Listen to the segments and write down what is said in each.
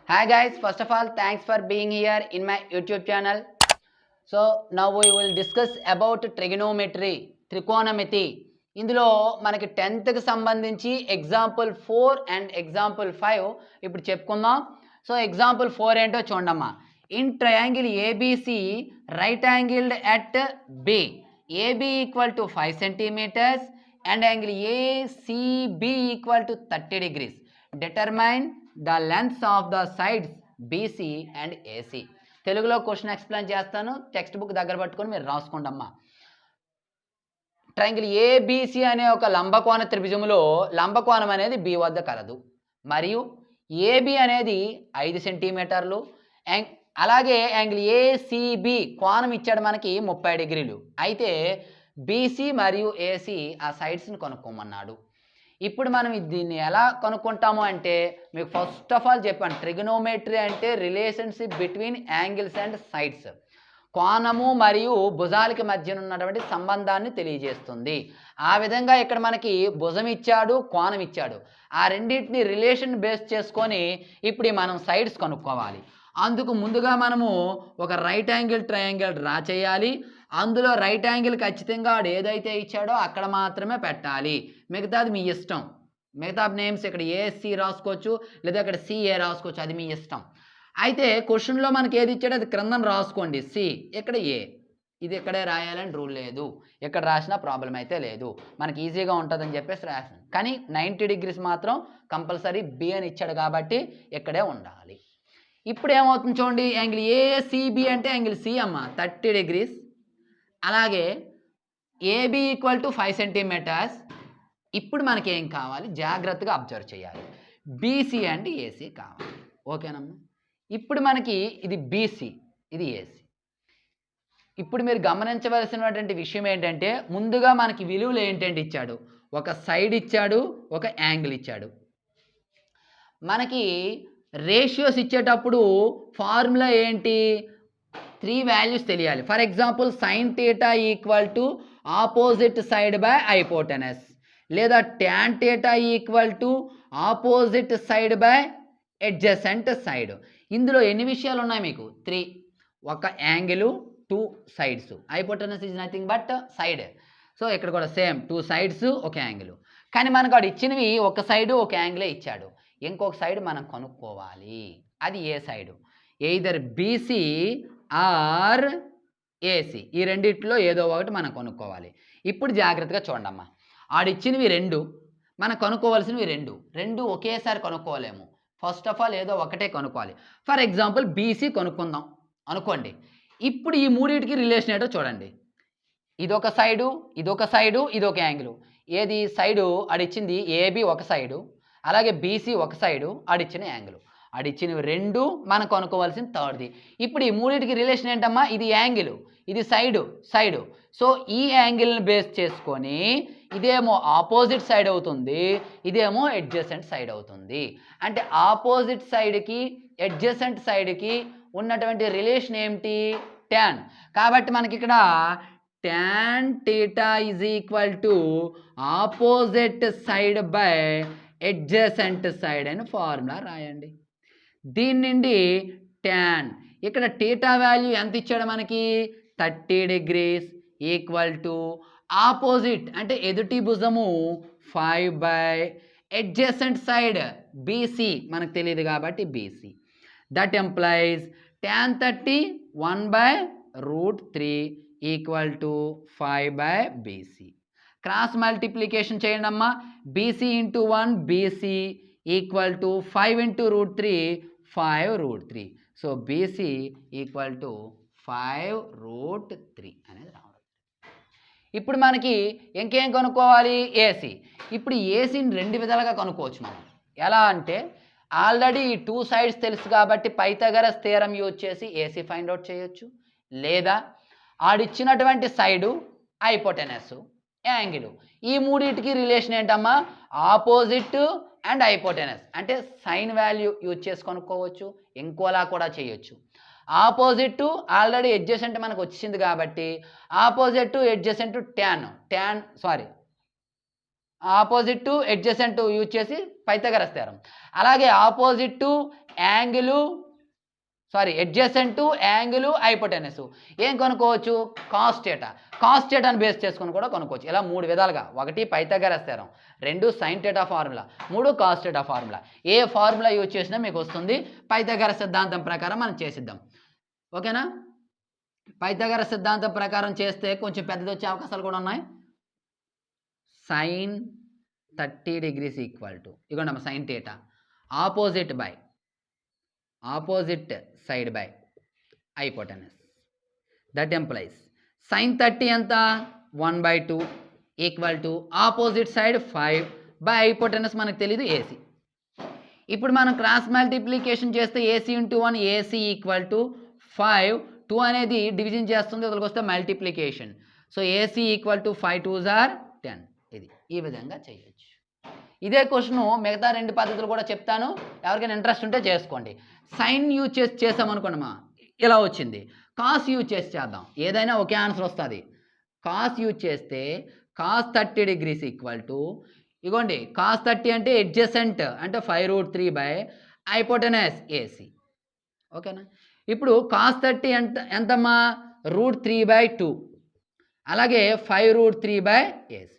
Hi guys, first of all, thanks for being here in my YouTube channel. So now we will discuss about trigonometry, trigonometry. ఇందులో మనకి 10th కి సంబంధించి example 4 and example 5 ఇప్పుడు చెప్పుకుందాం. So example 4 ఏంటో చూడమ్మా. In triangle ABC right angled at B AB equal to 5 centimeters and angle ACB equal to 30 degrees. Determine the lengths of the sides BC and AC. తెలుగులో question explain చేస్తాను, text book దగ్గర పట్టుకొని మీరు రాసుకోండి అమ్మా. Triangle ABC అనే ఒక లంబకోణ త్రిభుజములో లంబకోణం అనేది బి వద్ద కలదు మరియు ఏబి అనేది 5 సెంటీమీటర్లు, అలాగే యాంగిల్ ఏసిబి కోణం ఇచ్చాడు మనకి 30 డిగ్రీలు. అయితే బీసీ మరియు ఏసీ ఆ సైడ్స్ని కనుక్కోమన్నాడు. ఇప్పుడు మనం దీన్ని ఎలా కనుక్కుంటాము అంటే మీకు ఫస్ట్ ఆఫ్ ఆల్ చెప్పాను, ట్రిగనోమెట్రీ అంటే relationship between angles and sides, కోణము మరియు భుజాలకి మధ్య ఉన్నటువంటి సంబంధాన్ని తెలియజేస్తుంది. ఆ విధంగా ఇక్కడ మనకి భుజం ఇచ్చాడు, కోణం ఇచ్చాడు, ఆ రెండింటిని రిలేషన్ బేస్ చేసుకొని ఇప్పుడు మనం సైడ్స్ కనుక్కోవాలి. అందుకు ముందుగా మనము ఒక రైట్ యాంగిల్ ట్రయాంగిల్ డ్రా చేయాలి. అందులో రైట్ యాంగిల్ ఖచ్చితంగా వాడు ఏదైతే ఇచ్చాడో అక్కడ మాత్రమే పెట్టాలి, మిగతాది మీ ఇష్టం. మిగతా నేమ్స్ ఇక్కడ ఏసి రాసుకోవచ్చు లేదా ఇక్కడ సిఏ రాసుకోవచ్చు, అది మీ ఇష్టం. అయితే క్వశ్చన్లో మనకి ఏది ఇచ్చాడో అది క్రిందన రాసుకోండి, సి, ఇక్కడ ఏ. ఇది ఇక్కడే రాయాలని రూల్ లేదు, ఎక్కడ రాసినా ప్రాబ్లం అయితే లేదు, మనకి ఈజీగా ఉంటుందని చెప్పేసి రాసాను. కానీ 90 degrees మాత్రం కంపల్సరీ బి అని ఇచ్చాడు కాబట్టి ఇక్కడే ఉండాలి. ఇప్పుడు ఏమవుతుంది చూడండి, యాంగిల్ ఏసిబి అంటే యాంగిల్ సి అమ్మ 30 degrees, అలాగే ఏబి ఈక్వల్ టు 5 సెంటీమీటర్స్. ఇప్పుడు మనకి ఏం కావాలి, జాగ్రత్తగా అబ్జర్వ్ చేయాలి, బీసీ అండ్ ఏసీ కావాలి. ఓకేనమ్మా. ఇప్పుడు మనకి ఇది బీసీ, ఇది ఏసీ. ఇప్పుడు మీరు గమనించవలసినటువంటి విషయం ఏంటంటే ముందుగా మనకి విలువలు ఏంటంటే ఇచ్చాడు, ఒక సైడ్ ఇచ్చాడు, ఒక యాంగిల్ ఇచ్చాడు. మనకి రేషియోస్ ఇచ్చేటప్పుడు ఫార్ములా ఏంటి, 3 వాల్యూస్ తెలియాలి. For example sine theta equal to opposite side by hypotenuse, లేదా tan theta equal to opposite side by adjacent side. ఇందులో ఎన్ని విషయాలు ఉన్నాయి మీకు, 3. ఒక angle, 2 sides, hypotenuse is nothing but side. So ఇక్కడ కూడా సేమ్ 2 sides ఒక యాంగిల్. కానీ మనకు వాడు ఇచ్చినవి ఒక సైడు ఒక యాంగిలే ఇచ్చాడు, ఇంకొక సైడ్ మనం కనుక్కోవాలి. అది ఏ side, either BC or AC, ఈ రెండిట్లో ఏదో ఒకటి మనం కొనుక్కోవాలి. ఇప్పుడు జాగ్రత్తగా చూడండమ్మా, ఆడిచ్చినవి 2, మనం కనుక్కోవాల్సినవి 2 ఒకేసారి కనుక్కోలేము. ఫస్ట్ ఆఫ్ ఆల్ ఏదో ఒకటే కనుక్కోవాలి. ఫర్ ఎగ్జాంపుల్ బీసీ కనుక్కుందాం అనుకోండి. ఇప్పుడు ఈ మూడింటికి రిలేషన్ ఏంటో చూడండి, ఇదొక సైడు, ఇదొక సైడు, ఇదొక యాంగిల్. ఏది సైడు ఆడిచ్చింది ఏబి ఒక సైడు, అలాగే బీసీ ఒక సైడు, ఆడిచ్చిన యాంగిల్. ఆడిచ్చినవి 2, మనం కొనుక్కోవాల్సిన థర్డ్ది. ఇప్పుడు ఈ మూడింటికి రిలేషన్ ఏంటమ్మా, ఇది యాంగిల్, ఇది సైడు. సో ఈ యాంగిల్ని బేస్ చేసుకొని ఇదేమో ఆపోజిట్ సైడ్ అవుతుంది, ఇదేమో అడ్జసెంట్ సైడ్ అవుతుంది. అంటే ఆపోజిట్ సైడ్కి అడ్జసెంట్ సైడ్కి ఉన్నటువంటి రిలేషన్ ఏమిటి, tan. కాబట్టి మనకి ఇక్కడ tan theta is equal to opposite side by adjacent side అని ఫార్ములా రాయండి. దీని నుండి tan, ఇక్కడ టీటా వాల్యూ ఎంత ఇచ్చాడు మనకి, 30 degrees ఈక్వల్ టు ఆపోజిట్ అంటే ఎదుటి భుజము 5 బై అడ్జసెంట్ సైడ్ బీసీ మనకు తెలియదు కాబట్టి BC. That employees tan 30 1/√3 equal to 5 by BC. Cross multiplication చేయండి అమ్మా, BC into 1 BC equal to 5 into √3 5√3. So BC equal to 5√3 అనేది రావాలి. ఇప్పుడు మనకి ఇంకేం కనుక్కోవాలి, ఏసీ. ఇప్పుడు ఏసీని 2 విధాలుగా కనుక్కోవచ్చు మనం. ఎలా అంటే ఆల్రెడీ ఈ 2 sides తెలుసు కాబట్టి పైథాగరస్ థియరం యూజ్ చేసి ఏసీ ఫైండ్ అవుట్ చేయొచ్చు, లేదా ఆడిచ్చినటువంటి సైడు, హైపోటెనస్, యాంగిల్, ఈ మూడింటికి రిలేషన్ ఏంటమ్మా, ఆపోజిట్ అండ్ హైపోటెనస్. అంటే సైన్ వాల్యూ యూజ్ చేసి కనుక్కోవచ్చు, ఇంకోలా కూడా చేయొచ్చు. ఆపోజిట్ ఆల్రెడీ అడ్జసెంట్ మనకు వచ్చింది కాబట్టి opposite adjacent opposite adjacent use చేసి పైథాగరస్ థియరం. అలాగే opposite angle adjacent angle hypotenuse ఏం కనుక్కోవచ్చు? Cos theta. కాస్ థీటాను బేస్ చేసుకొని కూడా కనుక్కోవచ్చు. ఇలా 3 విధాలుగా. 1 Pythagoras theorem, 2 sine theta formula, 3 cos theta formula. ఏ ఫార్ములా యూజ్ చేసినా మీకు వస్తుంది. పైథాగరస్ సిద్ధాంతం ప్రకారం మనం చేసిద్దాం. ఓకేనా? పైథాగరస్ సిద్ధాంతం ప్రకారం చేస్తే కొంచెం పెద్దది వచ్చే అవకాశాలు కూడా ఉన్నాయి. సైన్ 30 degrees ఈక్వల్ టు ఇగోండి sine theta opposite side by hypotenuse. That implies sin 30 ఎంత 1/2 equal to opposite side 5 by hypotenuse మనకు తెలియదు AC. ఇప్పుడు మనం క్రాస్ మల్టిప్లికేషన్ చేస్తే AC into 1 AC equal to 5. 2 అనేది డివిజన్ చేస్తుంది, అసలుకి వస్తే multiplication. So AC equal to 5 2s are 10. ఇది ఈ విధంగా చేయొచ్చు. ఇదే క్వశ్చన్ మిగతా 2 పద్ధతులు కూడా చెప్తాను, ఎవరికైనా ఇంట్రెస్ట్ ఉంటే చేసుకోండి. సైన్ యూజ్ చేసామనుకోండి ఇలా వచ్చింది. కాస్ యూజ్ చేసి చేద్దాం, ఏదైనా ఒకే ఆన్సర్ వస్తుంది. కాస్ యూజ్ చేస్తే కాస్ 30 degrees ఈక్వల్ టు ఇగోండి కాస్ 30 అంటే అడ్జసెంట్ అంటే 5√3 బై హైపోటెనస్ AC. ఓకేనా? ఇప్పుడు కాస్ 30 ఎంతమ్మా? √3/2, అలాగే 5√3 by AC.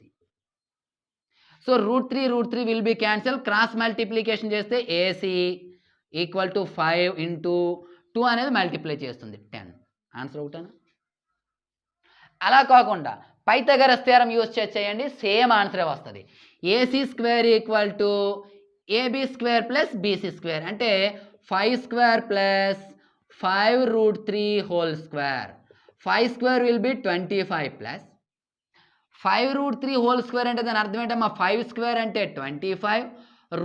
So √3 will be cancel. Cross multiplication చేస్తే AC ఈక్వల్ టు 5 ఇంటూ 2 అనేది మల్టిప్లై చేస్తుంది 10. ఆన్సర్ ఒకటేనా? అలా కాకుండా పైథాగరస్ థీరం యూజ్ చేయండి, సేమ్ ఆన్సరే వస్తుంది. AC² equal to AB² plus BC² అంటే 5² plus 5√3 whole square. 5² will be 25 plus 5√3 whole square అంటే దాని అర్థం ఏంటమ్మా? 5² అంటే 25,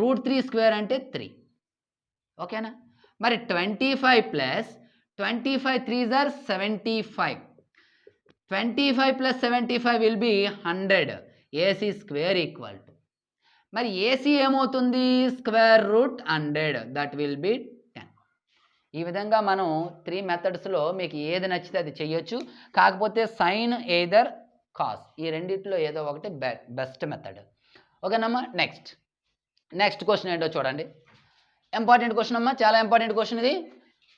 √3² అంటే 3. ఓకేనా? మరి 25 plus 25 3s are 75. 25 plus 75 will be 100. AC² equal to మరి AC ఏమవుతుంది? √100, దట్ విల్ బి 10. ఈ విధంగా మనం 3 మెథడ్స్లో మీకు ఏది నచ్చితే అది చెయ్యొచ్చు. కాకపోతే సైన్ ఎయిదర్ కాస్ ఈ రెండిట్లో ఏదో ఒకటి బెస్ట్ మెథడ్. ఓకేనమ్మా? నెక్స్ట్ క్వశ్చన్ ఏంటో చూడండి. ఇంపార్టెంట్ క్వశ్చన్ అమ్మా, చాలా ఇంపార్టెంట్ క్వశ్చన్ ఇది.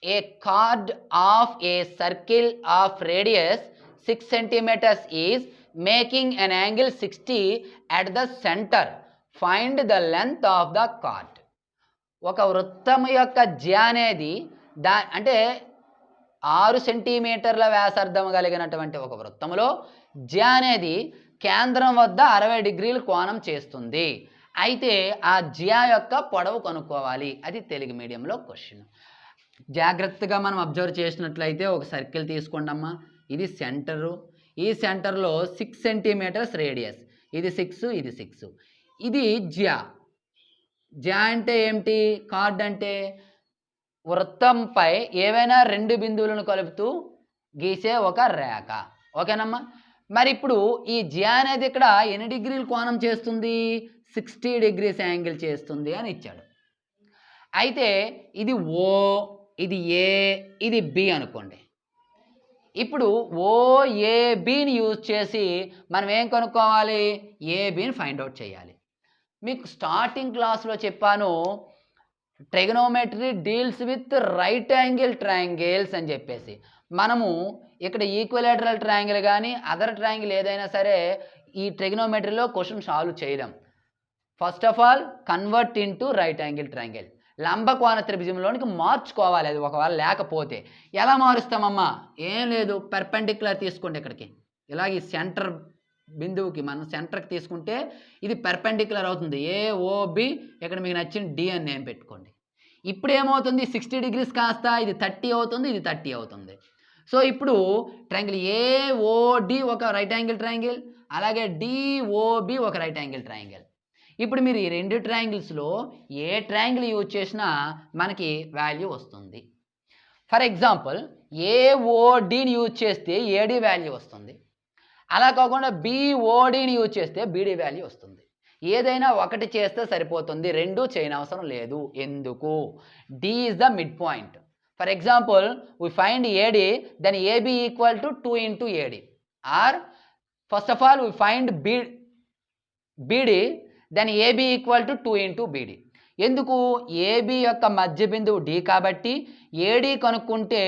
A chord of a circle of radius 6 centimeters is making an angle 60 at the center. Find the length of the chord. ఒక వృత్తం యొక్క జ్యా అనేది అంటే 6 సెంటీమీటర్ల వ్యాసార్థం కలిగినటువంటి ఒక వృత్తములో జ్యా అనేది కేంద్రం వద్ద 60 degrees కోణం చేస్తుంది. అయితే ఆ జ్యా యొక్క పొడవు కనుక్కోవాలి. అది తెలుగు మీడియంలో క్వశ్చన్. జాగ్రత్తగా మనం అబ్జర్వ్ చేసినట్లయితే ఒక సర్కిల్ తీసుకోండి అమ్మా. ఇది సెంటరు, ఈ సెంటర్లో 6 centimeters రేడియస్, ఇది 6 ఇది 6. ఇది జ్యా. జ్యా అంటే ఏమిటి? కార్డ్ అంటే వృత్తంపై ఏవైనా 2 బిందువులను కలుపుతూ గీసే ఒక రేఖ. ఓకేనమ్మా? మరి ఇప్పుడు ఈ జ్యా అనేది ఇక్కడ ఎన్ని డిగ్రీలు కోణం చేస్తుంది? 60 degrees యాంగిల్ చేస్తుంది అని ఇచ్చాడు. అయితే ఇది O, ఇది A, ఇది B అనుకోండి. ఇప్పుడు OABని యూజ్ చేసి మనం ఏం కనుక్కోవాలి? ABని ఫైండ్ అవుట్ చేయాలి. మీకు స్టార్టింగ్ క్లాస్లో చెప్పాను, trigonometry deals with right angle triangles అని చెప్పేసి. మనము ఇక్కడ ఈక్విలేటరల్ ట్రయాంగిల్ కానీ అదర్ ట్రయాంగిల్ ఏదైనా సరే ఈ ట్రిగనోమెట్రీలో క్వశ్చన్ సాల్వ్ చేయలేం. First of all convert into right angle triangle, లంబకోణ త్రిభుజంలోనికి మార్చుకోవాలి. అది ఒకవేళ లేకపోతే ఎలా మారుస్తామమ్మా? ఏం లేదు, పర్పెండిక్యులర్ తీసుకోండి. ఇక్కడికి ఇలాగ ఈ సెంటర్ బిందువుకి మనం సెంటర్కి తీసుకుంటే ఇది పర్పెండిక్యులర్ అవుతుంది. AOB, ఇక్కడ మీకు నచ్చిన D అని నేమ్ పెట్టుకోండి. ఇప్పుడు ఏమవుతుంది? 60 degrees కాస్త ఇది 30 అవుతుంది, ఇది 30 అవుతుంది. సో ఇప్పుడు ట్రయాంగిల్ AOD ఒక రైట్ యాంగిల్ ట్రయాంగిల్, అలాగే DOB ఒక రైట్ యాంగిల్ ట్రయాంగిల్. ఇప్పుడు మీరు ఈ 2 ట్రయాంగిల్స్లో ఏ ట్రయాంగిల్ యూజ్ చేసినా మనకి వాల్యూ వస్తుంది. ఫర్ ఎగ్జాంపుల్ AODని యూజ్ చేస్తే AD వాల్యూ వస్తుంది. అలా కాకుండా BODని యూజ్ చేస్తే BD వాల్యూ వస్తుంది. ఏదైనా ఒకటి చేస్తే సరిపోతుంది, 2 చేయనవసరం లేదు. ఎందుకు? D is the mid point. For example we find AD, then AB equal to 2 into AD. Or first of all we find BD, then AB equal to 2 into BD. ఎందుకు? AB యొక్క మధ్య బిందువు డి కాబట్టి AD కనుక్కుంటే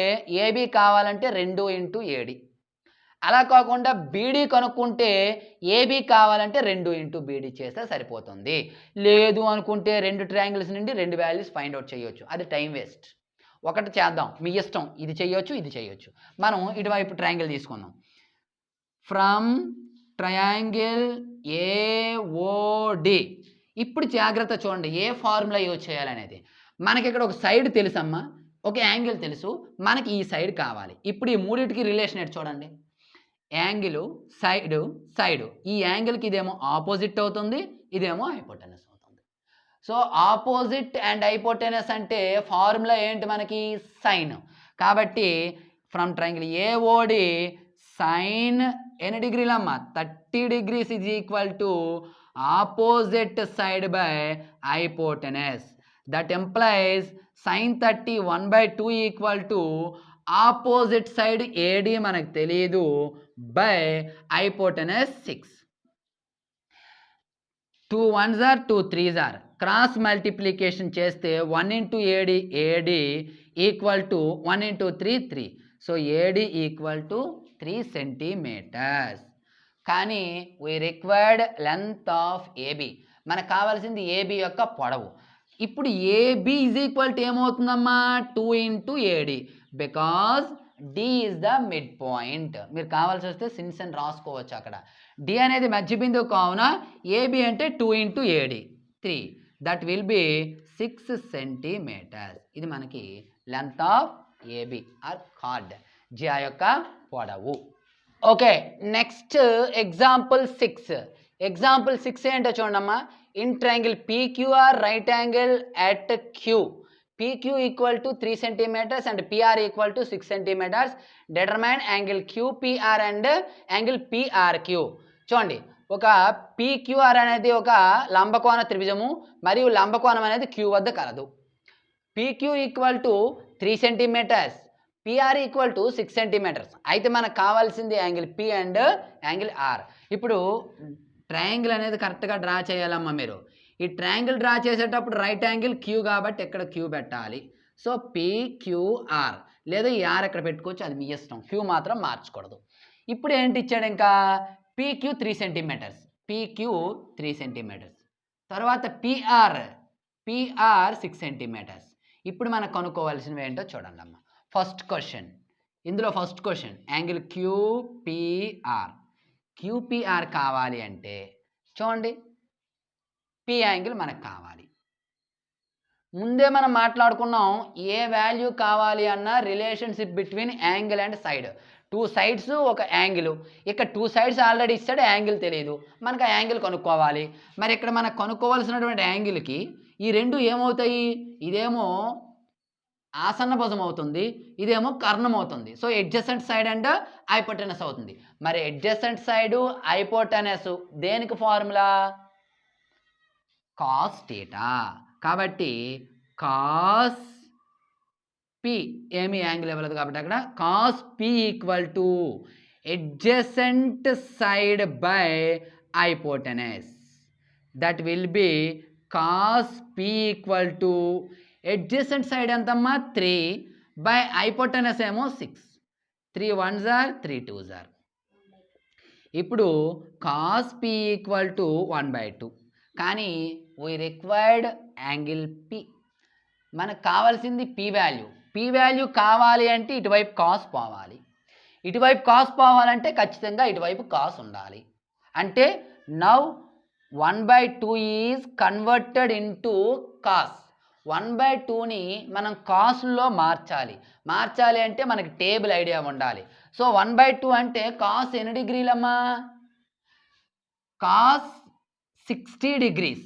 AB కావాలంటే 2 into AD. అలా కాకుండా బీడీ కనుక్కుంటే ఏబి కావాలంటే 2 ఇంటూ బీడీ చేస్తే సరిపోతుంది. లేదు అనుకుంటే 2 ట్రయాంగిల్స్ నుండి 2 వాల్యూస్ ఫైండ్ అవుట్ చేయొచ్చు. అది టైం వేస్ట్. ఒకటి చేద్దాం, మీ ఇష్టం. ఇది చేయొచ్చు, ఇది చేయొచ్చు. మనం ఇటువైపు ట్రయాంగిల్ తీసుకుందాం. From triangle AOD. ఇప్పుడు జాగ్రత్త చూడండి, ఏ ఫార్ములా యూజ్ చేయాలనేది. మనకి ఇక్కడ ఒక సైడ్ తెలుసమ్మా, ఒక యాంగిల్ తెలుసు, మనకి ఈ సైడ్ కావాలి. ఇప్పుడు ఈ మూడింటికి రిలేషన్ ఏంటి చూడండి. యాంగిల్ సైడు ఈ యాంగిల్కి ఇదేమో ఆపోజిట్ అవుతుంది, ఇదేమో హైపోటెనస్ అవుతుంది. సో ఆపోజిట్ అండ్ హైపోటెనస్ అంటే ఫార్ములా ఏంటి మనకి? సైన్. కాబట్టి ఫ్రమ్ ట్రయాంగిల్ ఏఓడి సైన్ ఎన్ని డిగ్రీలమ్మా? 30 degrees is equal to opposite side by hypotenuse. That implies sine 30 1/2 equal to opposite side AD మనకు తెలియదు by hypotenuse 6. 2 1s are 2 3s are. Cross multiplication చేస్తే 1 into AD equal to 1 into 3 3. So AD equal to 3 centimeters. కానీ we required length of AB. మనకు కావాల్సింది AB యొక్క పొడవు. ఇప్పుడు AB is equal to ఏమవుతుందమ్మా? 2 into AD, because D is the mid point. మీరు కావాల్సి వస్తే సిన్స్ అని రాసుకోవచ్చు అక్కడ. డి అనేది మధ్య బిందువు కావున ఏబి అంటే 2 into AD 3. That will be 6 centimeters. ఇది మనకి length of AB or chord, జియా యొక్క పొడవు. Okay, next example 6. ఎగ్జాంపుల్ 6 ఏంటో చూడమ్మా. In triangle PQR right angle at Q. PQ equal to 3 centimeters and PR equal to 6 centimeters. Determine angle QPR and angle PRQ. చూడండి, ఒక PQR అనేది ఒక లంబకోణ త్రిభుజము మరియు లంబకోణం అనేది Q వద్ద కలదు. PQ equal to 3 centimeters, PR equal to 6 centimeters. అయితే మనకు కావాల్సింది angle P and angle R. ఇప్పుడు ట్రయాంగిల్ అనేది కరెక్ట్గా డ్రా చేయాలమ్మా మీరు. ఈ ట్రయాంగిల్ డ్రా చేసేటప్పుడు రైట్ యాంగిల్ క్యూ కాబట్టి ఇక్కడ క్యూ పెట్టాలి. సో PQR లేదా ఈ ఆర్ ఎక్కడ పెట్టుకోవచ్చు, అది మీ ఇష్టం. క్యూ మాత్రం మార్చకూడదు. ఇప్పుడు ఏంటి ఇచ్చాడు ఇంకా? PQ 3 centimeters, PQ 3 centimeters. తర్వాత PR 6 centimeters. ఇప్పుడు మనం కనుక్కోవాల్సినవి ఏంటో చూడండి అమ్మ. ఫస్ట్ క్వశ్చన్, ఇందులో ఫస్ట్ క్వశ్చన్ యాంగిల్ QPR కావాలి అంటే చూడండి, P యాంగిల్ మనకు కావాలి. ముందే మనం మాట్లాడుకున్నాం, ఏ వాల్యూ కావాలి అన్న relationship between angle and side. 2 sides ఒక యాంగిల్. ఇక్కడ 2 sides ఆల్రెడీ ఇస్తాడు, యాంగిల్ తెలియదు, మనకు ఆ యాంగిల్ కనుక్కోవాలి. మరి ఇక్కడ మనకు కనుక్కోవాల్సినటువంటి యాంగిల్కి ఈ రెండు ఏమవుతాయి? ఇదేమో ఆసన్న భుజం అవుతుంది, ఇదేమో కర్ణం అవుతుంది. So adjacent side and hypotenuse అవుతుంది. మరి అడ్జసెంట్ సైడ్ హైపోటెనస్ దేనికి ఫార్ములా? Cos theta. కాబట్టి కాస్ పి ఏమి యాంగిల్ ఇవ్వలేదు కాబట్టి అక్కడ cos P equal to adjacent side by hypotenuse. That will B cos P equal to adjacent side ఎంతమ్మా? 3 by hypotenuse ఏమో 6. 3 1s are 3 2s are. ఇప్పుడు cos P equal to 1/2. కానీ we required angle P. మనకు కావాల్సింది P value. P value కావాలి అంటే ఇటువైపు cos పోవాలి. ఇటువైపు కాస్ పోవాలంటే ఖచ్చితంగా ఇటువైపు కాస్ ఉండాలి. అంటే now 1/2 is converted into cos. 1/2ని మనం కాస్లో మార్చాలి అంటే మనకి టేబుల్ ఐడియా ఉండాలి. సో 1/2 అంటే కాస్ ఎన్ని డిగ్రీలమ్మా? Cos 60 degrees.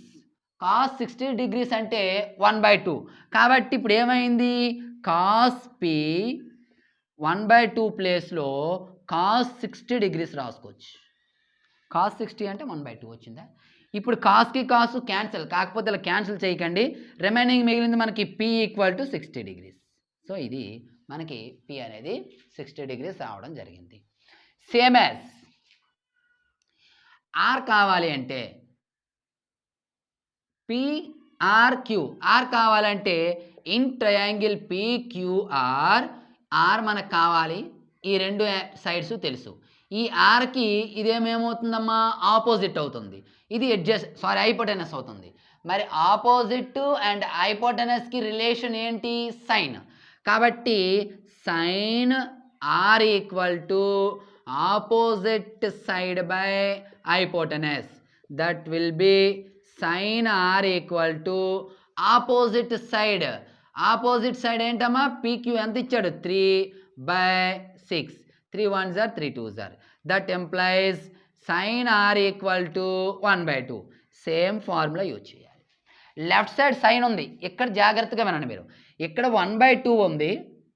కాస్ 60 degrees అంటే 1/2. కాబట్టి ఇప్పుడు ఏమైంది? కాస్ పి 1/2 ప్లేస్లో కాస్ 60 degrees రాసుకోవచ్చు. కాస్ 60 అంటే 1/2 వచ్చిందా? ఇప్పుడు కాస్కి కాసు క్యాన్సిల్, కాకపోతే ఇలా క్యాన్సిల్ చేయకండి. రిమైనింగ్ మిగిలింది మనకి P equal to 60 degrees. So ఇది మనకి P అనేది 60 degrees రావడం జరిగింది. సేమ్ యాజ్ R కావాలి అంటే P ఆర్క్యూ ఆర్ కావాలంటే ఇన్ ట్రయాంగిల్ పీక్యూఆర్ ఆర్ మనకు కావాలి, ఈ రెండు సైడ్స్ తెలుసు. ఈ ఆర్కి ఇదేమేమవుతుందమ్మా ఆపోజిట్ అవుతుంది, ఇది హైపోటెనస్ అవుతుంది. మరి ఆపోజిట్ అండ్ హైపోటెనస్కి రిలేషన్ ఏంటి సైన్, కాబట్టి sine R equal to opposite side by hypotenuse, that will be sine R equal to opposite side. Opposite side ఏంటమ్మా పీక్యూ ఎంత ఇచ్చాడు 3/6, 3 1s are 3 2s are, that implies sin r equal to 1/2. Same formula use చేయాలి. Left side sign ఉంది, ఇక్కడ జాగ్రత్తగా వినండి మీరు, ఇక్కడ 1/2 ఉంది,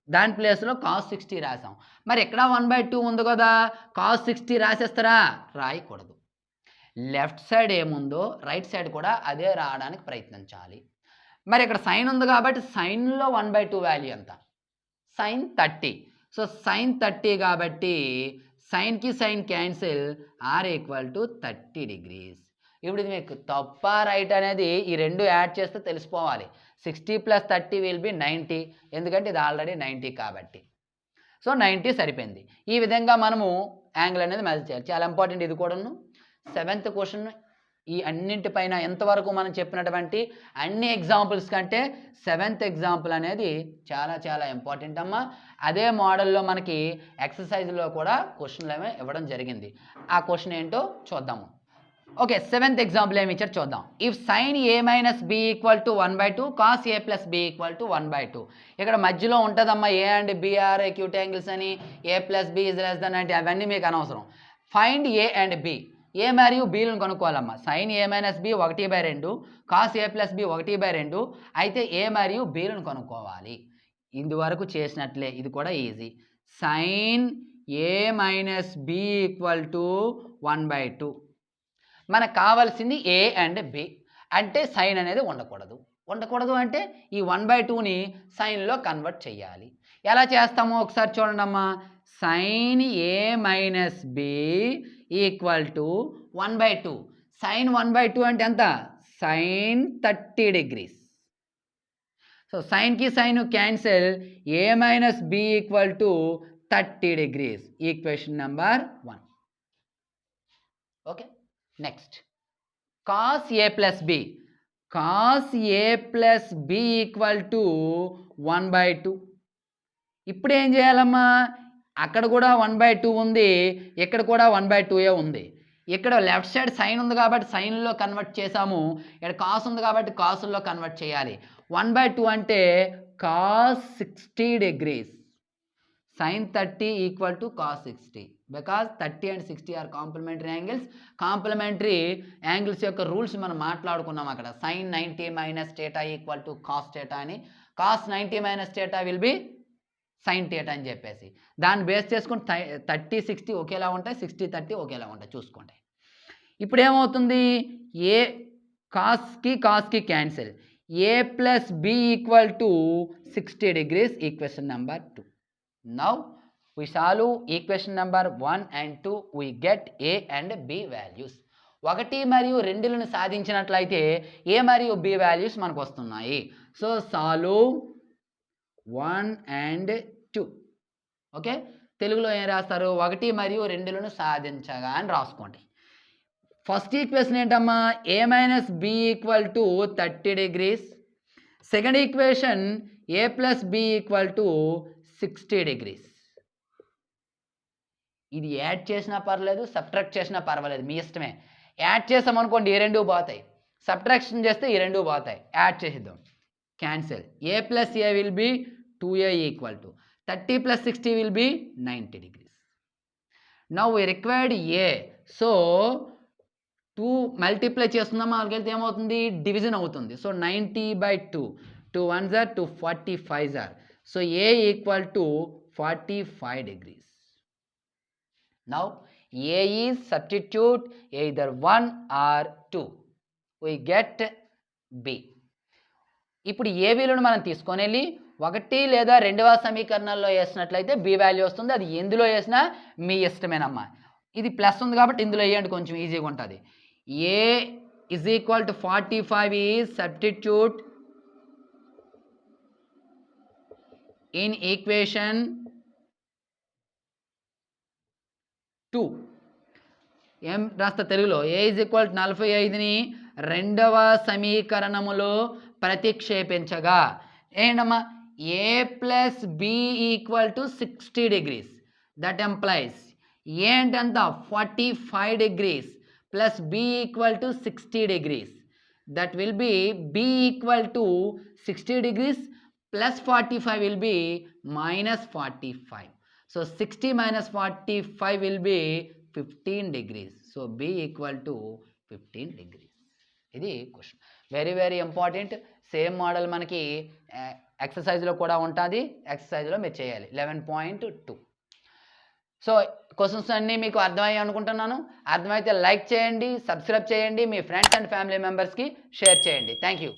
దాని ప్లేస్లో cos 60 రాసాం. మరి ఇక్కడ 1/2 ఉంది కదా, cos 60 రాసేస్తారా, రాయకూడదు. లెఫ్ట్ సైడ్ ఏముందో రైట్ సైడ్ కూడా అదే రావడానికి ప్రయత్నించాలి. మరి ఇక్కడ సైన్ ఉంది కాబట్టి సైన్లో 1/2 వాల్యూ ఎంత, సైన్ 30. సో సైన్ 30 కాబట్టి సైన్కి sine cancel, or equal to 30 degrees. ఇప్పుడు ఇది మీకు తప్ప రైట్ అనేది ఈ రెండు యాడ్ చేస్తే తెలిసిపోవాలి. 60 + 30 విల్ బి 90, ఎందుకంటే ఇది ఆల్రెడీ 90 కాబట్టి. సో 90 సరిపోయింది. ఈ విధంగా మనము యాంగిల్ అనేది మెజర్ చేయాలి. చాలా ఇంపార్టెంట్ ఇది కూడాను. 7th క్వశ్చన్ ఈ అన్నింటిపైన ఎంతవరకు మనం చెప్పినటువంటి అన్ని ఎగ్జాంపుల్స్ కంటే 7th ఎగ్జాంపుల్ అనేది చాలా చాలా ఇంపార్టెంట్ అమ్మా. అదే మోడల్లో మనకి ఎక్సర్సైజ్లో కూడా క్వశ్చన్లు ఏమో ఇవ్వడం జరిగింది. ఆ క్వశ్చన్ ఏంటో చూద్దాము. ఓకే, 7th ఎగ్జాంపుల్ ఏమి ఇచ్చారు చూద్దాం. If sign a - b = 1/2, cos a + b = 1/2. ఇక్కడ మధ్యలో ఉంటుందమ్మా a and b are acute angles అని, a + b > 90, అవన్నీ మీకు అనవసరం. Find a and b, A మరియు బీలను కనుక్కోవాలమ్మా. Sine a - b 1/2, cos a + b 1/2, అయితే ఏ మరియు బీలను కనుక్కోవాలి. ఇందువరకు చేసినట్లే ఇది కూడా ఈజీ. Sign a - b = 1/2. మనకు కావాల్సింది a అండ్ b, అంటే సైన్ అనేది ఉండకూడదు అంటే ఈ 1/2ని సైన్లో కన్వర్ట్ చేయాలి. ఎలా చేస్తామో ఒకసారి చూడండి అమ్మా. Sign a - b = 1/2. సైన్ 1/2 అంటే ఎంత, సైన్ 30 degrees. సో సైన్కి sine cancel, a - b = 30 degrees. Equation number 1. Okay, next cos a + b. cos a + b = 1/2. ఇప్పుడు ఏం చేయాలమ్మా, అక్కడ కూడా 1/2 ఉంది, ఇక్కడ కూడా 1/2 ఉంది. ఇక్కడ లెఫ్ట్ సైడ్ సైన్ ఉంది కాబట్టి సైన్లో కన్వర్ట్ చేసాము, ఇక్కడ కాస్ ఉంది కాబట్టి కాసుల్లో కన్వర్ట్ చేయాలి. 1/2 అంటే cos 60 degrees. sin 30 = cos 60, because 30 and 60 are complementary angles. Complementary angles యొక్క రూల్స్ మనం మాట్లాడుకున్నాం అక్కడ. sin 90 - θ = cos θ అని, cos 90 - θ విల్ బి sin θ అని చెప్పేసి దాన్ని బేస్ చేసుకుని 30 60 ఒకేలా ఉంటాయి, 60 30 ఒకేలా ఉంటాయి, చూసుకోండి. ఇప్పుడు ఏమవుతుంది, ఏ కాస్కి cancel, a + b = 60 degrees. Equation number 2. Now we solve equation number 1 and 2. We get a and b values. 1 మరియు 2లను సాధించినట్లయితే a మరియు b వాల్యూస్ మనకు వస్తున్నాయి. So solve 1 and 2. ఓకే, తెలుగులో ఏం రాస్తారు, 1 మరియు 2లను సాధించగా అని రాసుకోండి. ఫస్ట్ ఈక్వేషన్ ఏంటమ్మా, a - b = 30 degrees. Second equation a + b = 60 degrees. ఇది యాడ్ చేసినా పర్లేదు, సబ్ట్రాక్ట్ చేసినా పర్వాలేదు, మీ ఇష్టమే. యాడ్ చేసామనుకోండి ఈ రెండు పోతాయి, సబ్ట్రాక్షన్ చేస్తే ఈ రెండు పోతాయి. యాడ్ చేసేద్దాం, cancel. a + a will be 2a = 30 + 60 will be 90 degrees. Now we required a. So 2 multiply చేస్తున్నామా, అలాగైతే ఏమవుతుంది, డివిజన్ అవుతుంది. So 90/2, 2 1s are 2 45s are. So a = 45 degrees. Now a is substitute either 1 or 2. We get b. ఇప్పుడు ఏ విలువను మనం తీసుకొని వెళ్ళి 1 లేదా 2వ సమీకరణంలో వేసినట్లయితే b వాల్యూ వస్తుంది. అది ఎందులో వేసినా మీ ఇష్టమేనమ్మా. ఇది ప్లస్ ఉంది కాబట్టి ఇందులో వేయండి, కొంచెం ఈజీగా ఉంటుంది. a is equal to 45 is substitute in equation 2. ఏం రాస్తా తెలుగులో ఏ ఈజ్ ఈక్వల్ 45ని రెండవ సమీకరణములో ప్రతిక్షేపించగా ఏంటమ్మా A plus B equal to 60 degrees. That implies A అంటే ఎంత 45 degrees plus B equal to 60 degrees. That will be B equal to 60 degrees plus 45 will be minus 45. So 60 minus 45 will be 15 degrees. So B equal to 15 degrees. ఇది question very very important. Same model మనకి ఎక్సర్సైజ్లో కూడా ఉంటుంది. ఎక్సర్సైజ్లో మీరు చేయాలి 11.2. So questions అన్నీ మీకు అర్థమయ్యాయి అనుకుంటున్నాను. అర్థమైతే లైక్ చేయండి, సబ్స్క్రైబ్ చేయండి, మీ ఫ్రెండ్స్ అండ్ ఫ్యామిలీ మెంబర్స్కి షేర్ చేయండి. Thank you.